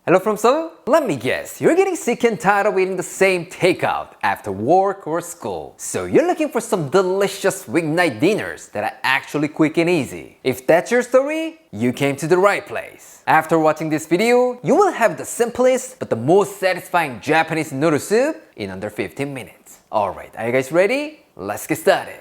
Hello from Seoul? Let me guess, you're getting sick and tired of eating the same takeout after work or school. So you're looking for some delicious weeknight dinners that are actually quick and easy. If that's your story, you came to the right place. After watching this video, you will have the simplest but the most satisfying Japanese noodle soup in under 15 minutes. Alright, are you guys ready? Let's get started.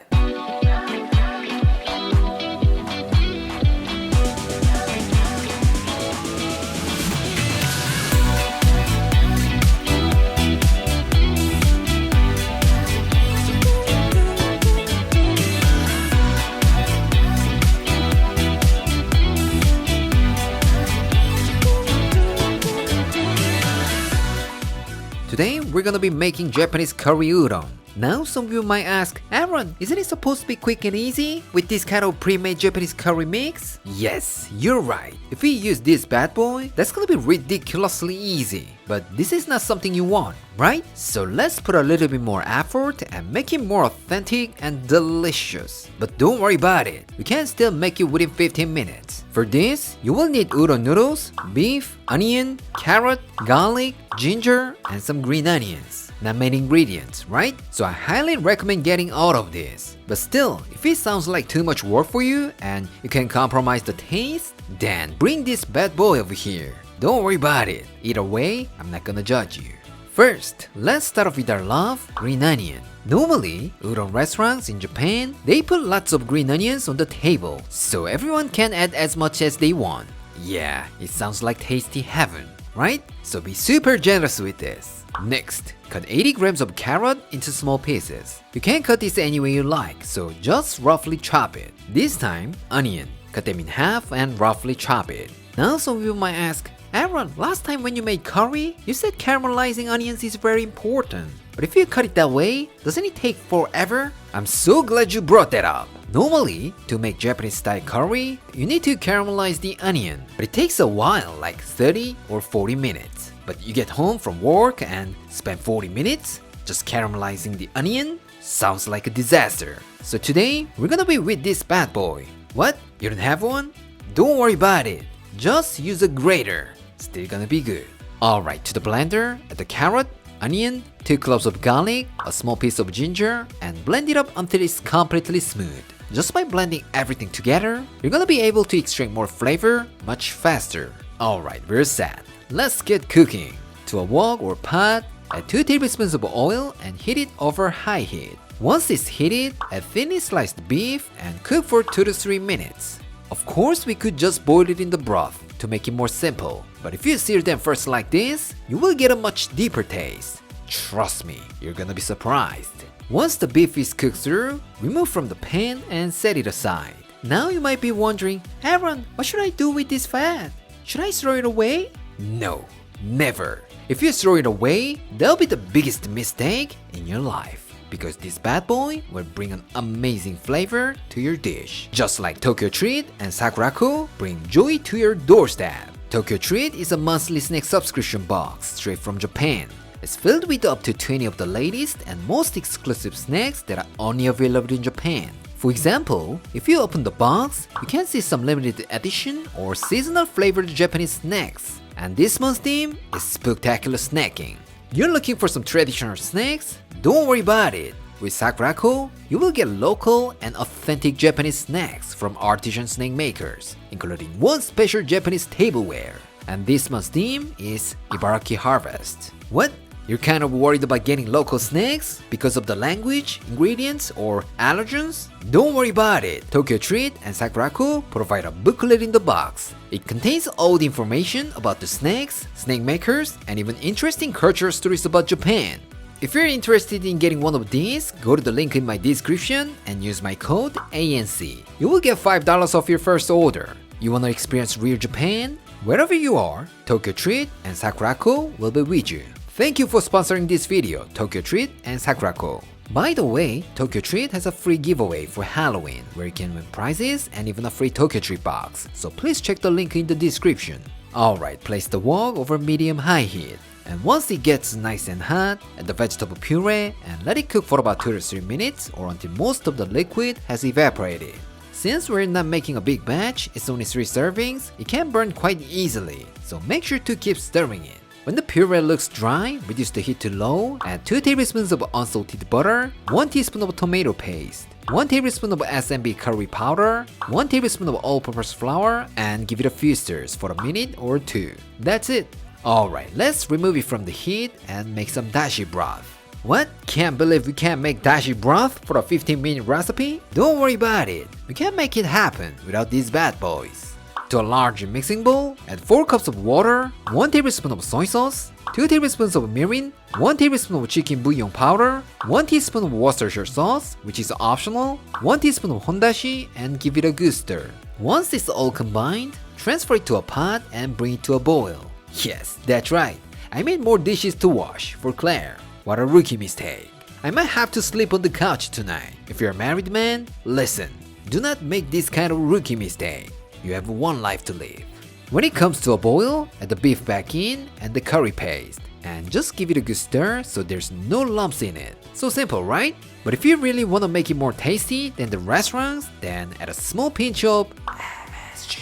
Today, we're gonna be making Japanese curry udon. Now, some of you might ask, Aaron, isn't it supposed to be quick and easy with this kind of pre-made Japanese curry mix? Yes, you're right. If we use this bad boy, that's gonna be ridiculously easy. But this is not something you want, right? So let's put a little bit more effort and make it more authentic and delicious. But don't worry about it, we can still make it within 15 minutes. For this, you will need udon noodles, beef, onion, carrot, garlic, ginger, and some green onions. Not many ingredients, right? So I highly recommend getting all of this. But still, if it sounds like too much work for you and you can compromise the taste, then bring this bad boy over here. Don't worry about it. Either way, I'm not gonna judge you. First, let's start off with our love, green onion. Normally, udon restaurants in Japan, they put lots of green onions on the table, so everyone can add as much as they want. Yeah, it sounds like tasty heaven, right? So be super generous with this. Next, cut 80 grams of carrot into small pieces. You can cut this any way you like, so just roughly chop it. This time, onion. Cut them in half and roughly chop it. Now some of you might ask, Aaron, last time when you made curry, you said caramelizing onions is very important. But if you cut it that way, doesn't it take forever? I'm so glad you brought that up. Normally, to make Japanese style curry, you need to caramelize the onion. But it takes a while, like 30 or 40 minutes. But you get home from work and spend 40 minutes just caramelizing the onion? Sounds like a disaster. So today, we're gonna be with this bad boy. What? You don't have one? Don't worry about it. Just use a grater. Still gonna be good. Alright, to the blender, add the carrot, onion, 2 cloves of garlic, a small piece of ginger, and blend it up until it's completely smooth. Just by blending everything together, you're gonna be able to extract more flavor much faster. Alright, we're set. Let's get cooking. To a wok or pot, add 2 tablespoons of oil and heat it over high heat. Once it's heated, add thinly sliced beef and cook for 2 to 3 minutes. Of course, we could just boil it in the broth to make it more simple. But if you sear them first like this, you will get a much deeper taste. Trust me, you're gonna be surprised. Once the beef is cooked through, remove from the pan and set it aside. Now you might be wondering, Aaron, what should I do with this fat? Should I throw it away? No, never. If you throw it away, that'll be the biggest mistake in your life. Because this bad boy will bring an amazing flavor to your dish. Just like Tokyo Treat and Sakuraku bring joy to your doorstep. Tokyo Treat is a monthly snack subscription box straight from Japan. It's filled with up to 20 of the latest and most exclusive snacks that are only available in Japan. For example, if you open the box, you can see some limited edition or seasonal flavored Japanese snacks. And this month's theme is spectacular snacking. You're looking for some traditional snacks? Don't worry about it. With Sakuraku, you will get local and authentic Japanese snacks from artisan snack makers, including one special Japanese tableware. And this month's theme is Ibaraki Harvest. What? You're kind of worried about getting local snacks because of the language, ingredients, or allergens? Don't worry about it. Tokyo Treat and Sakuraku provide a booklet in the box. It contains all the information about the snacks, snack makers, and even interesting cultural stories about Japan. If you're interested in getting one of these, go to the link in my description and use my code ANC. You will get $5 off your first order. You wanna experience real Japan? Wherever you are, Tokyo Treat and Sakuraku will be with you. Thank you for sponsoring this video, Tokyo Treat and Sakuraku. By the way, Tokyo Treat has a free giveaway for Halloween where you can win prizes and even a free Tokyo Treat box, so please check the link in the description. Alright, place the wok over medium-high heat. And once it gets nice and hot, add the vegetable puree and let it cook for about 2 to 3 minutes or until most of the liquid has evaporated. Since we're not making a big batch, it's only 3 servings, it can burn quite easily. so make sure to keep stirring it. When the puree looks dry, reduce the heat to low, add 2 tablespoons of unsalted butter, 1 teaspoon of tomato paste, 1 tablespoon of SMB curry powder, 1 tablespoon of all-purpose flour, and give it a few stirs for a minute or 2. That's it. Alright, let's remove it from the heat and make some dashi broth. What? Can't believe we can't make dashi broth for a 15-minute recipe? Don't worry about it. We can make it happen without these bad boys. To a large mixing bowl, add 4 cups of water, 1 tablespoon of soy sauce, 2 tablespoons of mirin, 1 tablespoon of chicken bouillon powder, 1 teaspoon of Worcestershire sauce, which is optional, 1 teaspoon of hondashi, and give it a good stir. Once it's all combined, transfer it to a pot and bring it to a boil. Yes, that's right. I made more dishes to wash for Claire. What a rookie mistake. I might have to sleep on the couch tonight. If you're a married man, listen. Do not make this kind of rookie mistake. You have one life to live. When it comes to a boil, add the beef back in and the curry paste. And just give it a good stir so there's no lumps in it. So simple, right? But if you really want to make it more tasty than the restaurants, then add a small pinch of MSG.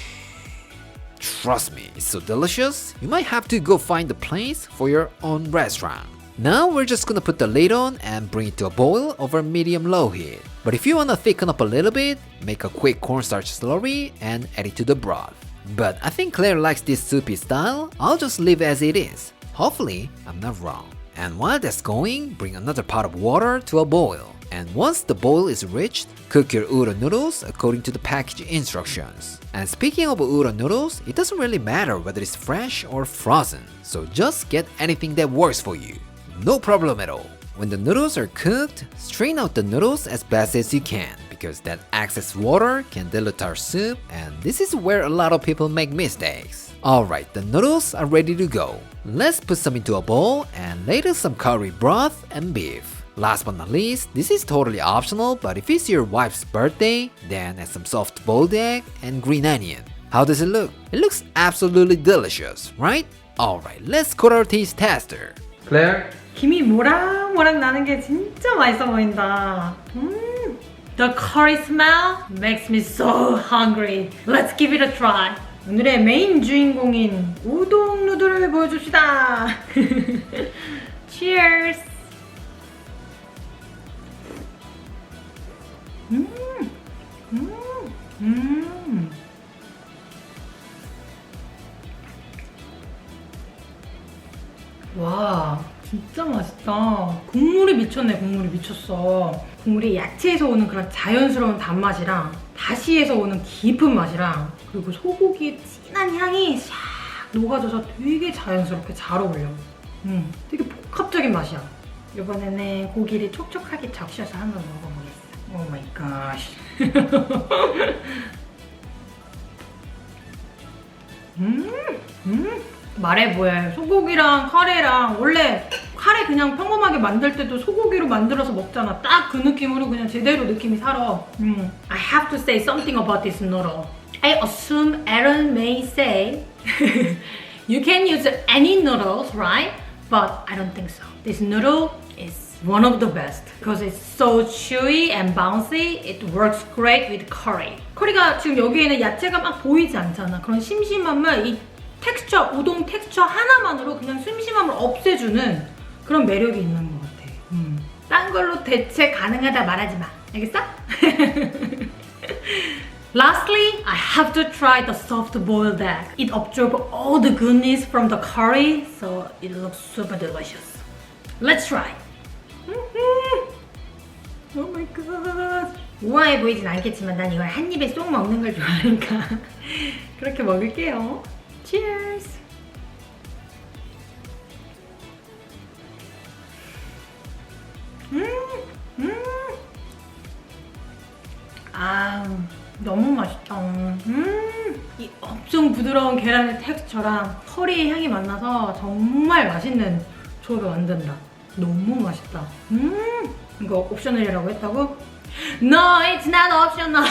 Trust me, it's so delicious, you might have to go find a place for your own restaurant. Now we're just gonna put the lid on and bring it to a boil over medium-low heat. But if you wanna thicken up a little bit, make a quick cornstarch slurry and add it to the broth. But I think Claire likes this soupy style, I'll just leave as it is. Hopefully, I'm not wrong. And while that's going, bring another pot of water to a boil. And once the boil is reached, cook your udon noodles according to the package instructions. And speaking of udon noodles, it doesn't really matter whether it's fresh or frozen. So just get anything that works for you. No problem at all. When the noodles are cooked, strain out the noodles as best as you can because that excess water can dilute our soup, and this is where a lot of people make mistakes. Alright, the noodles are ready to go. Let's put some into a bowl and later some curry broth and beef. Last but not least, this is totally optional, but if it's your wife's birthday, then add some soft boiled egg and green onion. How does it look? It looks absolutely delicious, right? Alright, let's coat our taste tester. Claire? 김이 모락모락 나는 게 진짜 맛있어 보인다. The curry smell makes me so hungry. Let's give it a try. 오늘의 메인 주인공인 우동 누들을 보여줍시다. Cheers. 와, 진짜 맛있다. 국물이 미쳤네. 국물이 미쳤어. 국물이 야채에서 오는 그런 자연스러운 단맛이랑 다시에서 오는 깊은 맛이랑 그리고 소고기의 진한 향이 샥 녹아져서 되게 자연스럽게 잘 어울려. 되게 복합적인 맛이야. 이번에는 고기를 촉촉하게 적셔서 한번 먹어보겠어. 오 마이 갓. 말해 뭐해. 소고기랑 카레랑 원래 카레 그냥 평범하게 만들 때도 소고기로 만들어서 먹잖아. 딱 그 느낌으로 그냥 제대로 느낌이 살아. I have to say something about this noodle. I assume Aaron may say you can use any noodles, right? But I don't think so. This noodle is one of the best because it's so chewy and bouncy. It works great with curry. 커리가 지금 여기에는 야채가 막 보이지 않잖아. 그런 심심함을 이 텍스처, 우동 텍스처 하나만으로 그냥 심심함을 없애주는 그런 매력이 있는 것 같아. 딴 걸로 대체 가능하다 말하지 마. 알겠어? Lastly, I have to try the soft boiled egg. It absorbs all the goodness from the curry, so it looks super delicious. Let's try. Oh my god. 우아해 보이진 않겠지만 난 이걸 한 입에 쏙 먹는 걸 좋아하니까 그렇게 먹을게요. Cheers! 아, 너무 맛있다. 이 엄청 부드러운 계란의 텍스처랑 커리의 향이 만나서 정말 맛있는 조합을 만든다. 너무 맛있다. 이거 옵셔널이라고 했다고? No, it's not optional.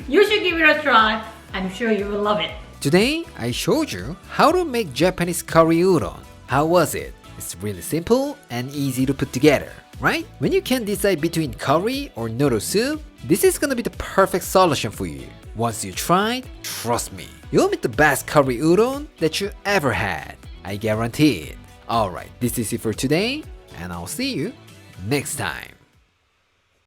You should give it a try. I'm sure you will love it. Today, I showed you how to make Japanese curry udon. How was it? It's really simple and easy to put together, right? When you can't decide between curry or noodle soup, this is gonna be the perfect solution for you. Once you try, trust me, you'll meet the best curry udon that you ever had. I guarantee it. Alright, this is it for today, and I'll see you next time.